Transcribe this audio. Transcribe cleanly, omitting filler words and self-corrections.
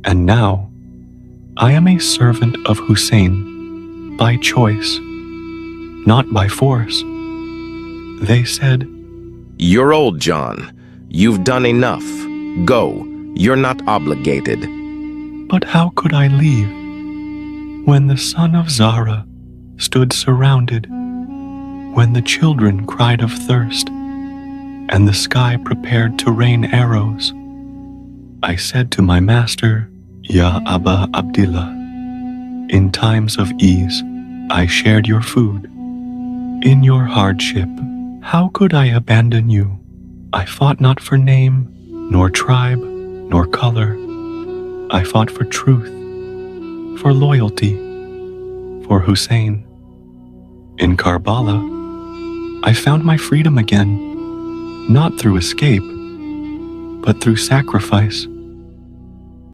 And now, I am a servant of Hussein by choice, not by force. They said, "You're old, John. You've done enough. Go. You're not obligated." But how could I leave when the son of Zara stood surrounded, when the children cried of thirst, and the sky prepared to rain arrows? I said to my master, "Ya Aba Abdillah, in times of ease, I shared your food. In your hardship, how could I abandon you? I fought not for name, nor tribe, nor color. I fought for truth, for loyalty, for Hussein. In Karbala, I found my freedom again, not through escape, but through sacrifice.